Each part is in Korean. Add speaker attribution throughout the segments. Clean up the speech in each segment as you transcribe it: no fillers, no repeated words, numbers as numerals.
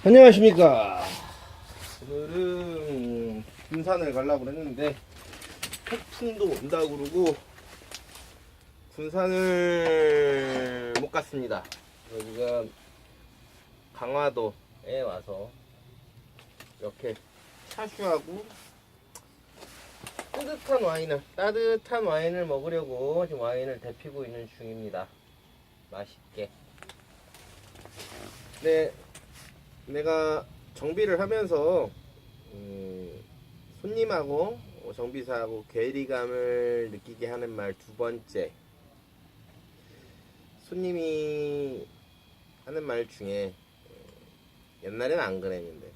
Speaker 1: 안녕하십니까. 오늘은 군산을 가려고 했는데 태풍도 온다고 그러고 군산을 못 갔습니다. 여기가 강화도에 와서 이렇게 차슈하고 따뜻한 와인을 먹으려고 지금 와인을 데피고 있는 중입니다. 맛있게. 네, 내가 정비를 하면서 손님하고 정비사하고 괴리감을 느끼게 하는 말 두 번째, 손님이 하는 말 중에 옛날에는 안 그랬는데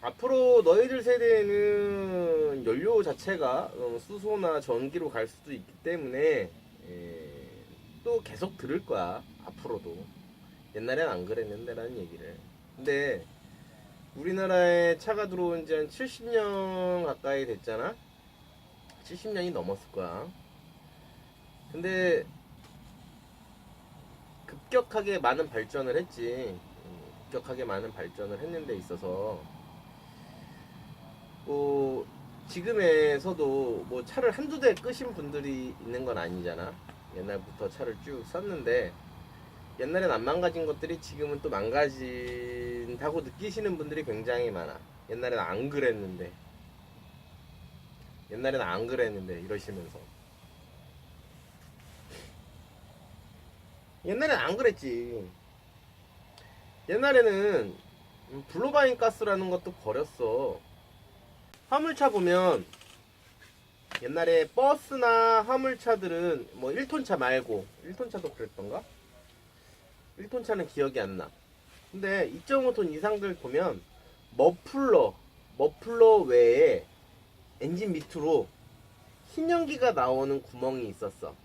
Speaker 1: 앞으로 너희들 세대는 연료 자체가 수소나 전기로 갈 수도 있기 때문에 또 계속 들을 거야. 앞으로도 옛날엔 안 그랬는데 라는 얘기를. 근데 우리나라에 차가 들어온 지 한 70년 가까이 됐잖아. 70년이 넘었을 거야. 근데 급격하게 많은 발전을 했지. 급격하게 많은 발전을 했는 데 있어서 뭐 지금에서도 뭐 차를 한두 대 끄신 분들이 있는 건 아니잖아. 옛날부터 차를 쭉 썼는데 옛날엔 안 망가진 것들이 지금은 또 망가진다고 느끼시는 분들이 굉장히 많아. 옛날엔 안 그랬는데 이러시면서. 옛날엔 안 그랬지. 옛날에는 블로바인 가스라는 것도 버렸어. 화물차 보면 옛날에 버스나 화물차들은 뭐 1톤차 말고 1톤차도 그랬던가? 1톤차는 기억이 안 나. 근데 2.5톤 이상들 보면 머플러 외에 엔진 밑으로 흰 연기가 나오는 구멍이 있었어.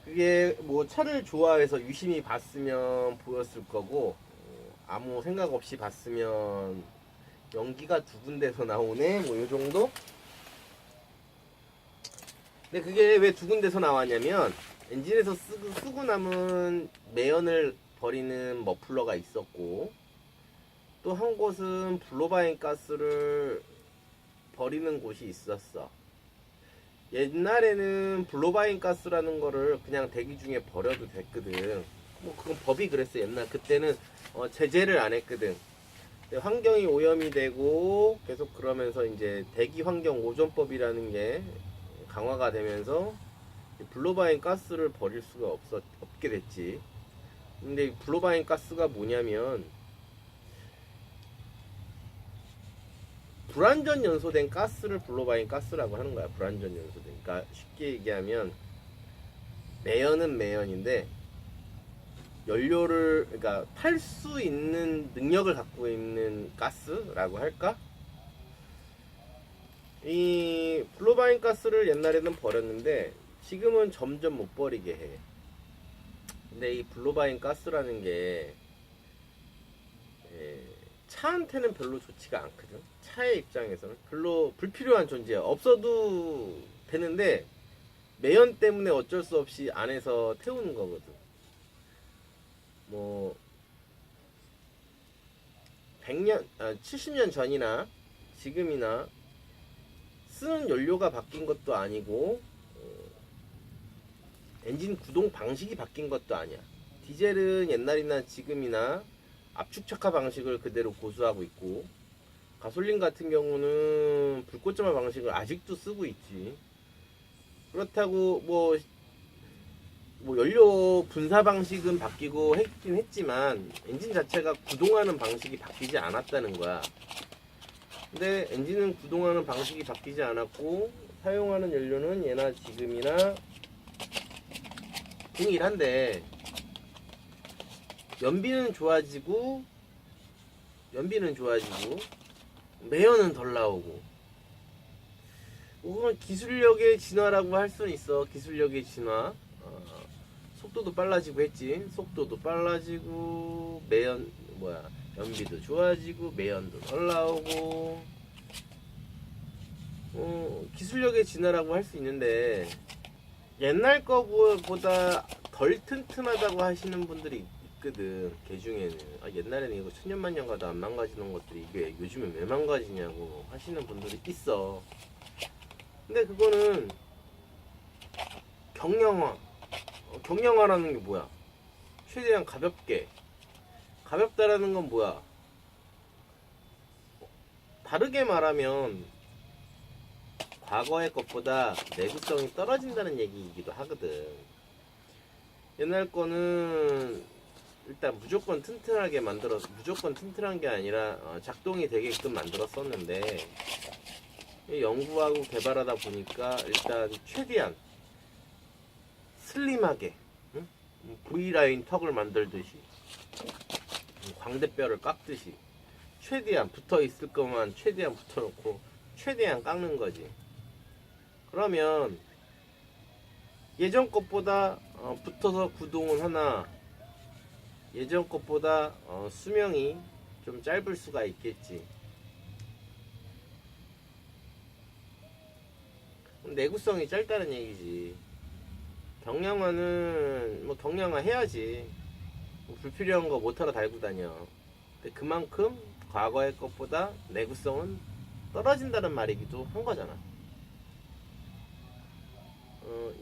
Speaker 1: 그게 뭐 차를 좋아해서 유심히 봤으면 보였을 거고, 아무 생각 없이 봤으면 연기가 두 군데서 나오네 뭐 요 정도? 근데 그게 왜 두 군데서 나왔냐면 엔진에서 쓰고 남은 매연을 버리는 머플러가 있었고, 또 한 곳은 블로바인 가스를 버리는 곳이 있었어. 옛날에는 블로바인 가스라는 거를 그냥 대기 중에 버려도 됐거든. 뭐 그건 법이 그랬어. 옛날 그때는 제재를 안 했거든. 환경이 오염이 되고 계속 그러면서 이제 대기 환경 오존법이라는 게 강화가 되면서 블로바인 가스를 버릴 수가 없게 됐지. 근데 블로바인 가스가 뭐냐면 불완전 연소된 가스를 블로바인 가스라고 하는 거야. 불완전 연소된. 그러니까 쉽게 얘기하면 매연은 매연인데 연료를, 그러니까 탈 수 있는 능력을 갖고 있는 가스라고 할까? 이 블로바인 가스를 옛날에는 버렸는데 지금은 점점 못 버리게 해. 근데 이 블로바인 가스라는 게 차한테는 별로 좋지가 않거든. 차의 입장에서는 별로 불필요한 존재야. 없어도 되는데 매연 때문에 어쩔 수 없이 안에서 태우는 거거든. 뭐 70년 전이나 지금이나 쓰는 연료가 바뀐 것도 아니고 엔진 구동 방식이 바뀐 것도 아니야. 디젤은 옛날이나 지금이나 압축착화 방식을 그대로 고수하고 있고, 가솔린 같은 경우는 불꽃점화 방식을 아직도 쓰고 있지. 그렇다고 뭐 연료 분사 방식은 바뀌고 했긴 했지만 엔진 자체가 구동하는 방식이 바뀌지 않았다는 거야. 근데 엔진은 구동하는 방식이 바뀌지 않았고 사용하는 연료는 예나 지금이나 동일한데 연비는 좋아지고 매연은 덜 나오고, 그건 기술력의 진화라고 할 수는 있어. 기술력의 진화. 속도도 빨라지고 했지. 속도도 빨라지고 연비도 좋아지고 매연도 덜 나오고. 기술력의 진화라고 할 수 있는데 옛날 거보다 덜 튼튼하다고 하시는 분들이 있거든. 개 중에는 옛날에는 이거 천년만년 가도 안 망가지는 것들이 이게 요즘에 왜 망가지냐고 하시는 분들이 있어. 근데 그거는 경량화. 경량화라는 게 뭐야? 최대한 가볍게. 가볍다라는 건 뭐야? 다르게 말하면 과거의 것보다 내구성이 떨어진다는 얘기이기도 하거든. 옛날 거는 일단 무조건 튼튼하게 무조건 튼튼한 게 아니라 작동이 되게끔 만들었었는데 연구하고 개발하다 보니까 일단 최대한 슬림하게, 응? V라인 턱을 만들듯이 광대뼈를 깎듯이 최대한 붙어 있을 것만 최대한 붙여놓고 최대한 깎는 거지. 그러면 예전 것보다 붙어서 구동은 하나 예전 것보다 수명이 좀 짧을 수가 있겠지. 내구성이 짧다는 얘기지. 경량화는 뭐 경량화 해야지. 뭐 불필요한 거 모터로 달고 다녀. 근데 그만큼 과거의 것보다 내구성은 떨어진다는 말이기도 한 거잖아.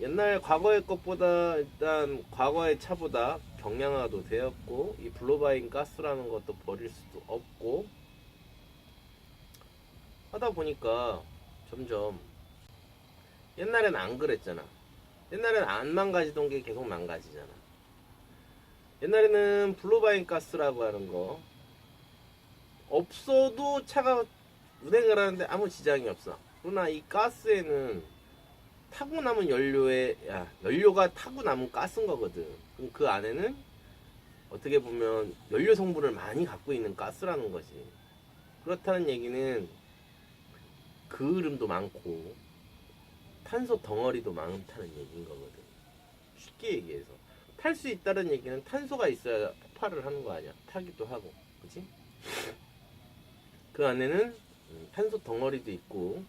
Speaker 1: 옛날 과거의 것보다 일단 과거의 차보다 경량화도 되었고 이 블로바인 가스라는 것도 버릴 수도 없고 하다 보니까 점점 옛날엔 안 그랬잖아. 옛날엔 안 망가지던 게 계속 망가지잖아. 옛날에는 블로바인 가스라고 하는 거 없어도 차가 운행을 하는데 아무 지장이 없어. 그러나 이 가스에는 타고 남은 연료가 타고 남은 가스인 거거든. 그럼 그 안에는 어떻게 보면 연료 성분을 많이 갖고 있는 가스라는 거지. 그렇다는 얘기는 그을음도 많고 탄소 덩어리도 많다는 얘기인 거거든. 쉽게 얘기해서 탈 수 있다는 얘기는 탄소가 있어야 폭발을 하는 거 아니야. 타기도 하고, 그치? 그 안에는 탄소 덩어리도 있고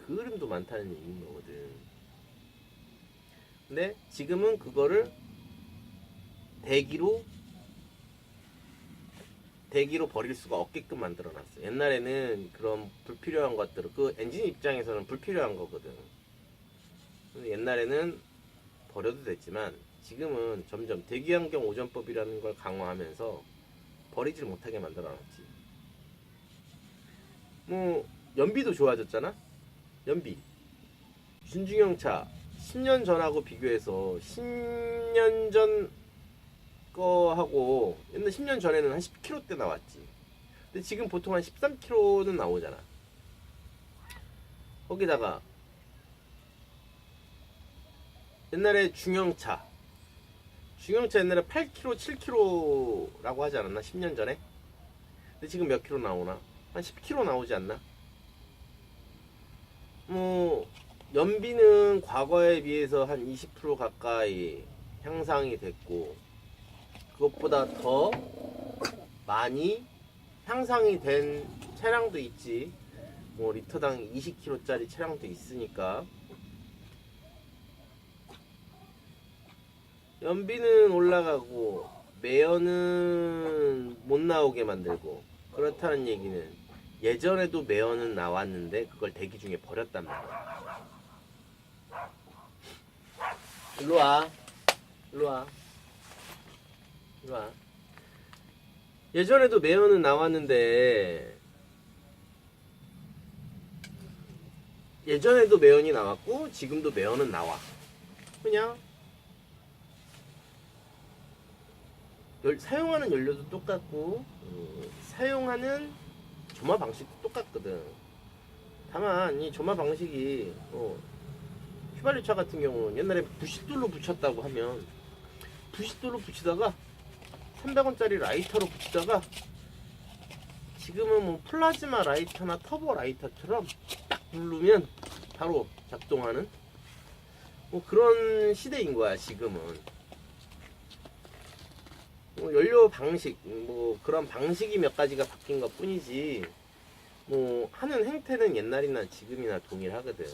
Speaker 1: 그을음도 많다는 얘기인 거거든. 근데 지금은 그거를 대기로 버릴 수가 없게끔 만들어놨어. 옛날에는 그런 불필요한 것들을 그 엔진 입장에서는 불필요한 거거든. 근데 옛날에는 버려도 됐지만 지금은 점점 대기환경 오전법이라는 걸 강화하면서 버리질 못하게 만들어놨지. 뭐 연비도 좋아졌잖아. 연비 준중형차 10년 전하고 비교해서 10년 전 거하고 옛날 10년 전에는 한 10km대 나왔지. 근데 지금 보통 한 13km는 나오잖아. 거기다가 옛날에 중형차 옛날에 8km, 7km라고 하지 않았나? 10년 전에? 근데 지금 몇 킬로 나오나? 한 10km 나오지 않나? 뭐 연비는 과거에 비해서 한 20% 가까이 향상이 됐고 그것보다 더 많이 향상이 된 차량도 있지. 뭐 리터당 20km짜리 차량도 있으니까 연비는 올라가고 매연은 못 나오게 만들고 그렇다는 얘기는 예전에도 매연은 나왔는데 그걸 대기 중에 버렸단 말이야. 일로와. 예전에도 매연은 나왔는데 예전에도 매연이 나왔고 지금도 매연은 나와. 그냥 사용하는 연료도 똑같고 사용하는 점화 방식도 똑같거든. 다만 이 점화 방식이 휘발유차 같은 경우는 옛날에 부싯돌로 붙였다고 하면 부싯돌로 붙이다가 300원짜리 라이터로 붙이다가 지금은 뭐 플라즈마 라이터나 터보 라이터처럼 딱 누르면 바로 작동하는 뭐 그런 시대인 거야 지금은. 연료 방식 뭐 그런 방식이 몇 가지가 바뀐 것 뿐이지 뭐 하는 행태는 옛날이나 지금이나 동일하거든.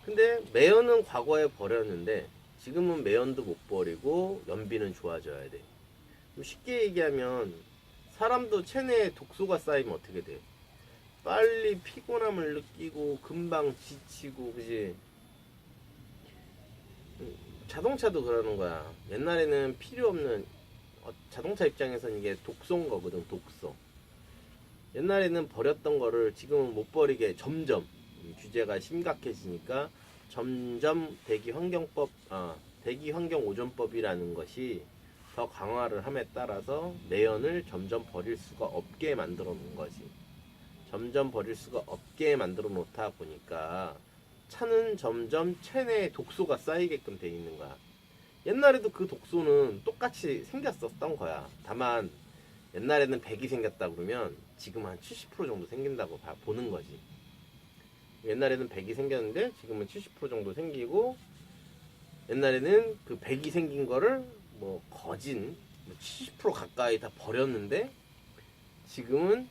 Speaker 1: 근데 매연은 과거에 버렸는데 지금은 매연도 못 버리고 연비는 좋아져야 돼. 쉽게 얘기하면 사람도 체내에 독소가 쌓이면 어떻게 돼? 빨리 피곤함을 느끼고 금방 지치고, 그지? 자동차도 그러는 거야. 옛날에는 필요 없는, 자동차 입장에서는 이게 독소인 거거든, 독소. 옛날에는 버렸던 거를 지금은 못 버리게 점점 규제가 심각해지니까 점점 대기환경오존법이라는 것이 더 강화를 함에 따라서 매연을 점점 버릴 수가 없게 만들어 놓은 거지. 점점 버릴 수가 없게 만들어 놓다 보니까 차는 점점 체내에 독소가 쌓이게끔 돼 있는 거야. 옛날에도 그 독소는 똑같이 생겼었던 거야. 다만 옛날에는 100이 생겼다 그러면 지금 한 70% 정도 생긴다고 보는 거지. 옛날에는 100이 생겼는데 지금은 70% 정도 생기고, 옛날에는 그 100이 생긴 거를 뭐 거진 70% 가까이 다 버렸는데 지금은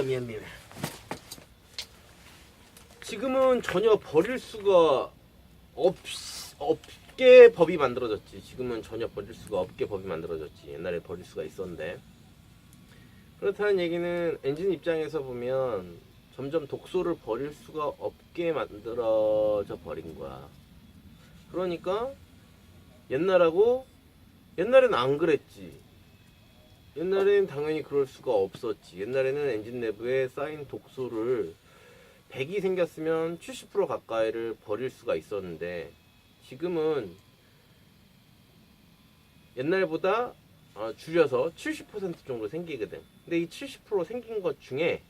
Speaker 1: 미안. 지금은 전혀 버릴 수가 없게 법이 만들어졌지. 지금은 전혀 버릴 수가 없게 법이 만들어졌지. 옛날에 버릴 수가 있었는데. 그렇다는 얘기는 엔진 입장에서 보면 점점 독소를 버릴 수가 없게 만들어져 버린 거야. 그러니까 옛날에는 안 그랬지. 옛날엔 당연히 그럴 수가 없었지. 옛날에는 엔진 내부에 쌓인 독소를 100이 생겼으면 70% 가까이를 버릴 수가 있었는데 지금은 옛날보다 줄여서 70% 정도 생기거든. 근데 이 70% 생긴 것 중에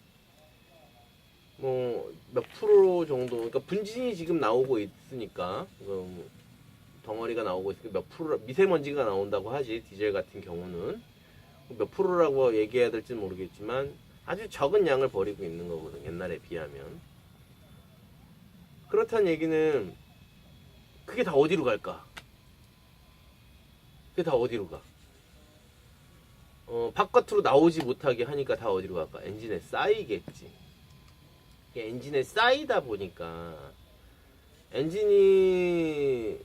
Speaker 1: 뭐 몇 프로 정도, 그러니까 분진이 지금 나오고 있으니까 덩어리가 나오고 있으니까 몇 프로 미세먼지가 나온다고 하지. 디젤 같은 경우는 몇 프로라고 얘기해야 될지는 모르겠지만 아주 적은 양을 버리고 있는 거거든, 옛날에 비하면. 그렇다는 얘기는 그게 다 어디로 갈까? 그게 다 어디로 가? 바깥으로 나오지 못하게 하니까 다 어디로 갈까? 엔진에 쌓이겠지. 엔진에 쌓이다 보니까 엔진이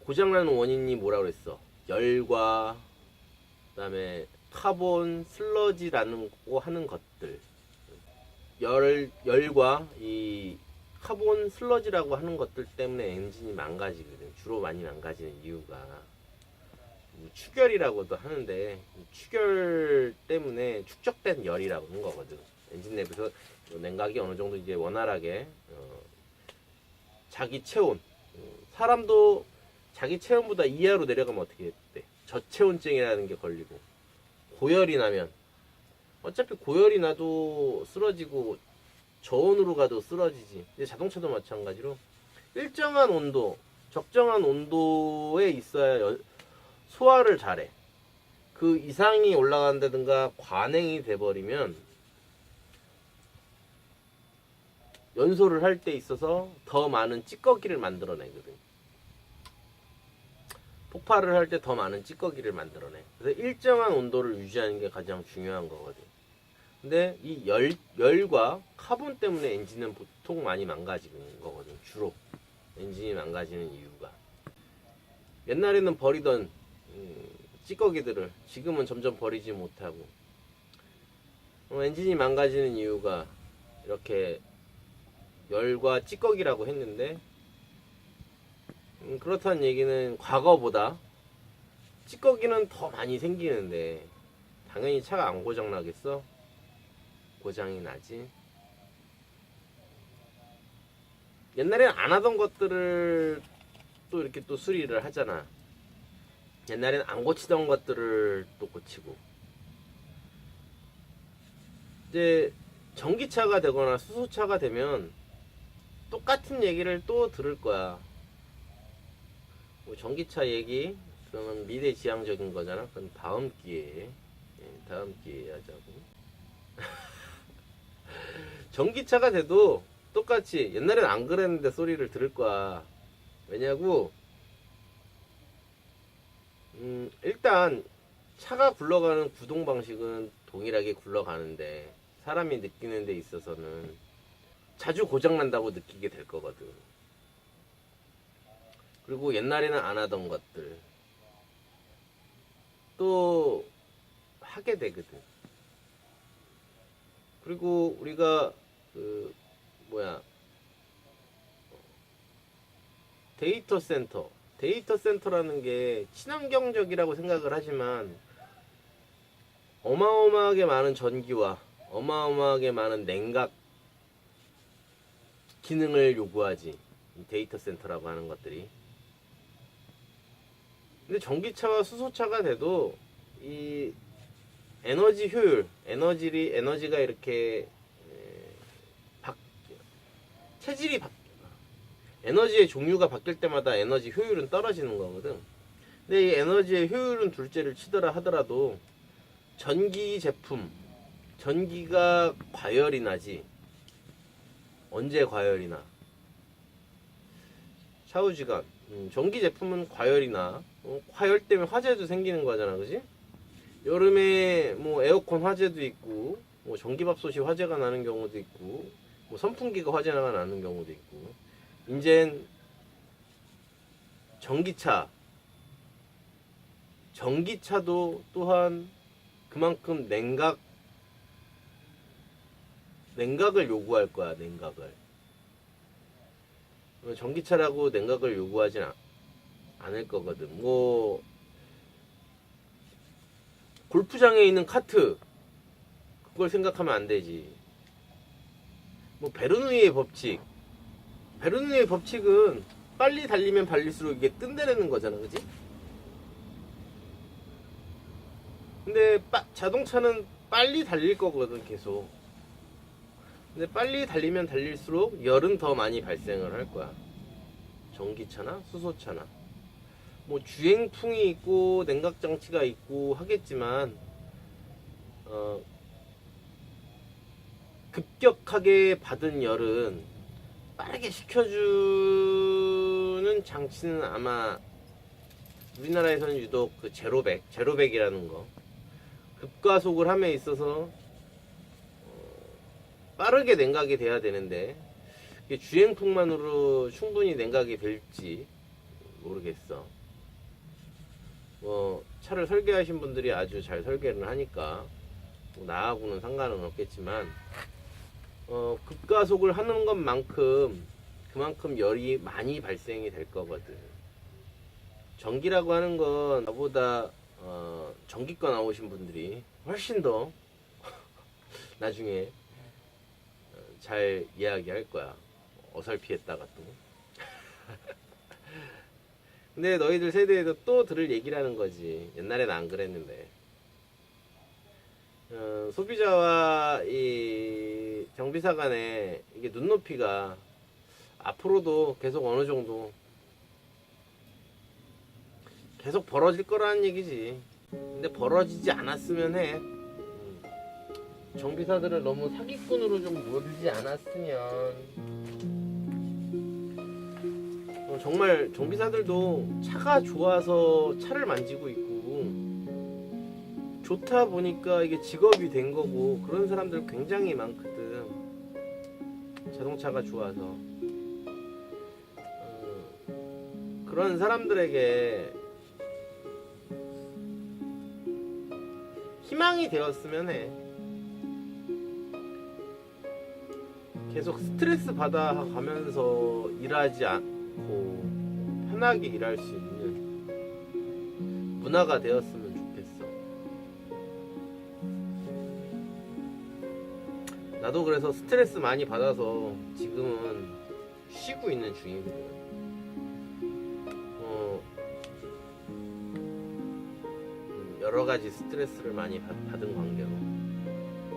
Speaker 1: 고장나는 원인이 뭐라 그랬어? 열과 그다음에 카본 슬러지라는 거 하는 것들, 열과 이 카본 슬러지라고 하는 것들 때문에 엔진이 망가지거든. 주로 많이 망가지는 이유가 축열이라고도 하는데, 축열 때문에 축적된 열이라고 하는 거거든. 엔진 내부에서 냉각이 어느 정도 이제 원활하게 자기 체온, 사람도 자기 체온보다 이하로 내려가면 어떻게 돼? 저체온증이라는 게 걸리고, 고열이 나면 어차피 고열이 나도 쓰러지고 저온으로 가도 쓰러지지. 이제 자동차도 마찬가지로 일정한 온도, 적정한 온도에 있어야 소화를 잘해. 그 이상이 올라간다든가 과냉이 돼버리면 연소를 할 때 있어서 더 많은 찌꺼기를 만들어내거든. 폭발을 할 때 더 많은 찌꺼기를 만들어내. 그래서 일정한 온도를 유지하는 게 가장 중요한 거거든. 근데 이 열과 카본 때문에 엔진은 보통 많이 망가지는 거거든. 주로 엔진이 망가지는 이유가, 옛날에는 버리던 찌꺼기들을 지금은 점점 버리지 못하고, 엔진이 망가지는 이유가 이렇게 열과 찌꺼기라고 했는데, 그렇다는 얘기는 과거보다 찌꺼기는 더 많이 생기는데 당연히 차가 안 고장 나겠어? 고장이 나지. 옛날에는 안 하던 것들을 또 이렇게 또 수리를 하잖아. 옛날에는 안 고치던 것들을 또 고치고. 이제 전기차가 되거나 수소차가 되면 똑같은 얘기를 또 들을 거야. 뭐 전기차 얘기 그러면 미래지향적인 거잖아. 그럼 다음 기회에 다음 기회에 하자고. 전기차가 돼도 똑같이 옛날엔 안 그랬는데 소리를 들을 거야. 왜냐고 일단 차가 굴러가는 구동 방식은 동일하게 굴러가는데 사람이 느끼는 데 있어서는 자주 고장 난다고 느끼게 될 거거든. 그리고 옛날에는 안 하던 것들 또 하게 되거든. 그리고 우리가 그 뭐야 데이터 센터라는 게 친환경적이라고 생각을 하지만 어마어마하게 많은 전기와 어마어마하게 많은 냉각 기능을 요구하지. 이 데이터 센터라고 하는 것들이. 근데 전기차와 수소차가 돼도 이 에너지 효율, 에너지가 이렇게 체질이 에너지의 종류가 바뀔 때마다 에너지 효율은 떨어지는 거거든. 근데 이 에너지의 효율은 둘째를 치더라 하더라도 전기 제품, 전기가 과열이 나지. 언제 과열이 나? 샤워지간. 전기 제품은 과열이 나. 과열 때문에 화재도 생기는 거잖아, 그지? 여름에 뭐 에어컨 화재도 있고, 뭐 전기밥솥이 화재가 나는 경우도 있고, 뭐 선풍기가 화재가 나는 경우도 있고. 이젠 전기차도 또한 그만큼 냉각을 요구할 거야, 냉각을. 전기차라고 냉각을 요구하진 않을 거거든. 뭐 골프장에 있는 카트 그걸 생각하면 안 되지. 뭐 베르누이의 법칙은 빨리 달리면 달릴수록 이게 뜬다라는 거잖아, 그지? 근데 자동차는 빨리 달릴 거거든, 계속. 근데 빨리 달리면 달릴수록 열은 더 많이 발생을 할 거야. 전기차나 수소차나. 뭐 주행풍이 있고 냉각장치가 있고 하겠지만 급격하게 받은 열은 빠르게 식혀주는 장치는 아마 우리나라에서는 유독 그 제로백이라는 거 급가속을 함에 있어서 빠르게 냉각이 돼야 되는데 이게 주행풍만으로 충분히 냉각이 될지 모르겠어. 뭐 차를 설계하신 분들이 아주 잘 설계를 하니까 뭐 나하고는 상관은 없겠지만 급가속을 하는 것만큼 그만큼 열이 많이 발생이 될 거거든. 전기라고 하는 건 나보다 전기과 나오신 분들이 훨씬 더 나중에 잘 이야기할 거야. 어설피했다가 또. 근데 너희들 세대에도 또 들을 얘기라는 거지. 옛날엔 안 그랬는데. 소비자와 이 정비사 간에 이게 눈높이가 앞으로도 계속 어느 정도 계속 벌어질 거라는 얘기지. 근데 벌어지지 않았으면 해. 정비사들을 너무 사기꾼으로 좀 몰지 않았으면. 정말 정비사들도 차가 좋아서 차를 만지고 있고 좋다 보니까 이게 직업이 된 거고 그런 사람들 굉장히 많거든. 자동차가 좋아서 그런 사람들에게 희망이 되었으면 해. 계속 스트레스 받아가면서 일하지 않고 편하게 일할 수 있는 문화가 되었으면 좋겠어. 나도 그래서 스트레스 많이 받아서 지금은 쉬고 있는 중이거든. 여러 가지 스트레스를 많이 받은 관계로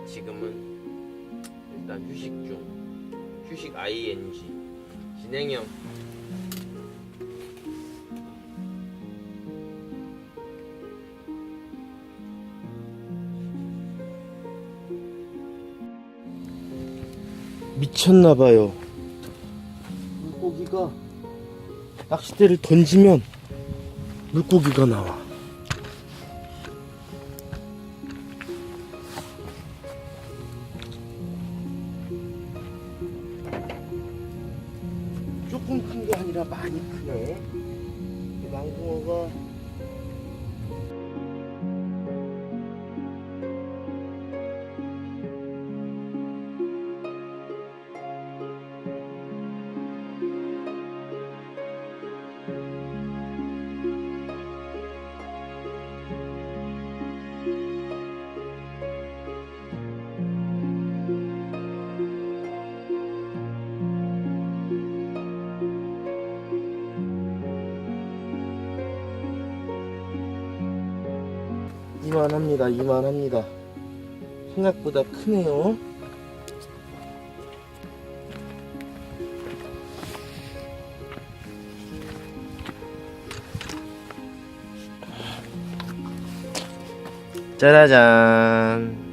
Speaker 1: 지금은 일단 휴식 중. 휴식 ING 진행형. 미쳤나봐요. 물고기가 낚싯대를 던지면 물고기가 나와. 조금 큰 게 아니라 많이 크네. 이 망둥어가 이만합니다. 이만합니다. 생각보다 크네요. 짜라잔.